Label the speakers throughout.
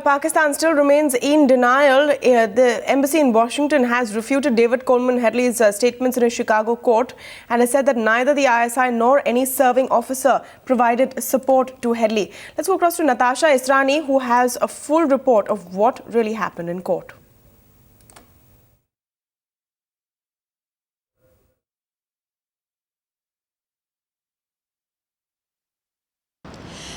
Speaker 1: Pakistan still remains in denial. The embassy in Washington has refuted David Coleman Headley's statements in a Chicago court and has said that neither the ISI nor any serving officer provided support to Headley. Let's go across to Natasha Israni, who has a full report of what really happened in court.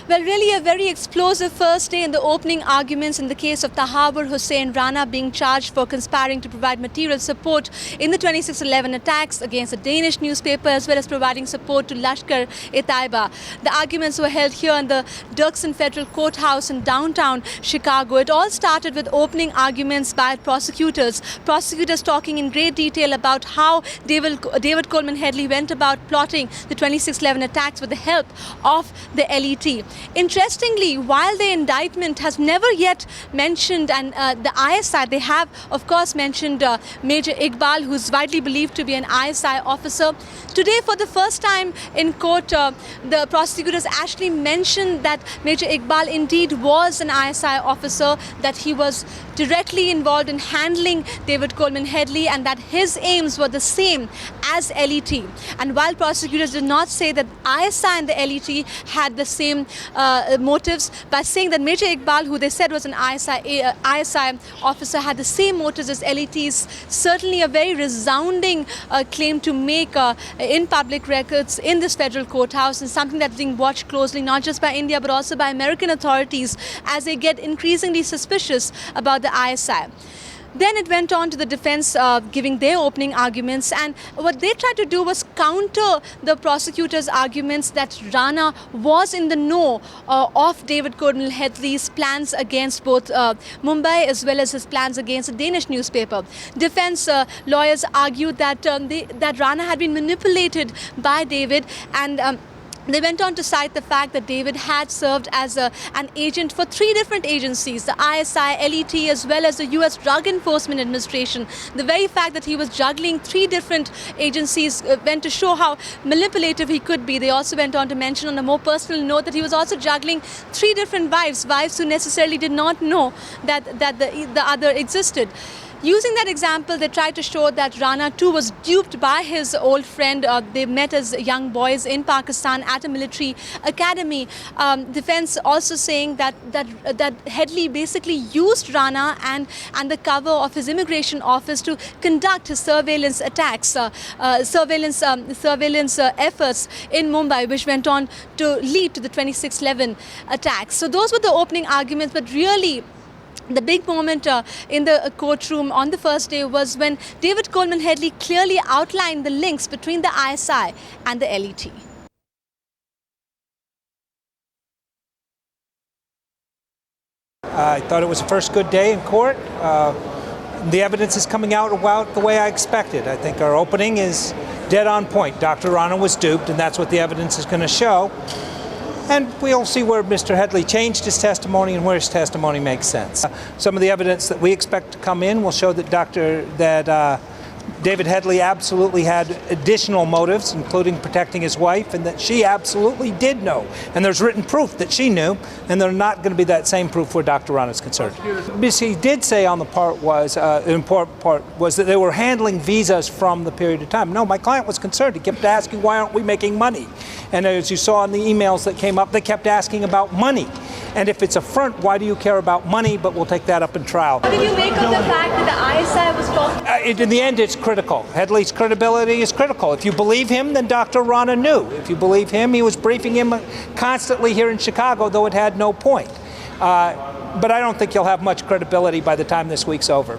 Speaker 2: Well, really a very explosive first day in the opening arguments in the case of Tahabur Hussain Rana being charged for conspiring to provide material support in the 26/11 attacks against a Danish newspaper, as well as providing support to Lashkar-e-Taiba. The arguments were held here in the Dirksen Federal Courthouse in downtown Chicago. It all started with opening arguments by prosecutors. Prosecutors talking in great detail about how David Coleman Headley went about plotting the 26/11 attacks with the help of the LET. Interestingly, while the indictment has never yet mentioned, and the ISI, they have of course mentioned Major Iqbal, who's widely believed to be an ISI officer. Today, for the first time in court, the prosecutors actually mentioned that Major Iqbal indeed was an ISI officer, that he was directly involved in handling David Coleman Headley, and that his aims were the same as LET. And while prosecutors did not say that ISI and the LET had the same motives, by saying that Major Iqbal, who they said was an ISI officer, had the same motives as LET, is certainly a very resounding claim to make in public records in this federal courthouse, and something that's being watched closely not just by India but also by American authorities as they get increasingly suspicious about the ISI. Then it went on to the defense giving their opening arguments, and what they tried to do was counter the prosecutors' arguments that Rana was in the know of David Coleman Headley's plans against both Mumbai as well as his plans against a Danish newspaper. Defense lawyers argued that that Rana had been manipulated by David, and they went on to cite the fact that David had served as an agent for 3 different agencies, the ISI, LET, as well as the US Drug Enforcement Administration. The very fact that he was juggling 3 different agencies went to show how manipulative he could be. They also went on to mention on a more personal note that he was also juggling 3 different wives who necessarily did not know that the other existed. Using that example, they tried to show that Rana too was duped by his old friend. They met as young boys in Pakistan at a military academy. Defense also saying that Headley basically used Rana and the cover of his immigration office to conduct his surveillance attacks, surveillance efforts in Mumbai, which went on to lead to the 26/11 attacks. So those were the opening arguments, but really the big moment in the courtroom on the first day was when David Coleman Headley clearly outlined the links between the ISI and the LET.
Speaker 3: I thought it was the first good day in court. The evidence is coming out about the way I expected. I think our opening is dead on point. Dr. Rana was duped, and that's what the evidence is going to show. And we'll see where Mr. Headley changed his testimony and where his testimony makes sense. Some of the evidence that we expect to come in will show that David Headley absolutely had additional motives, including protecting his wife, and that she absolutely did know. And there's written proof that she knew, and there's not going to be that same proof where Dr. Rana is concerned. What he did say on the part was, the important part was that they were handling visas from the period of time. No, my client was concerned. He kept asking, why aren't we making money? And as you saw in the emails that came up, they kept asking about money. And if it's a front, why do you care about money? But we'll take that up in trial.
Speaker 2: What did you make of the fact that the ISI was talking?
Speaker 3: In the end, it's critical. Headley's credibility is critical. If you believe him, then Dr. Rana knew. If you believe him, he was briefing him constantly here in Chicago, though it had no point. But I don't think he'll have much credibility by the time this week's over.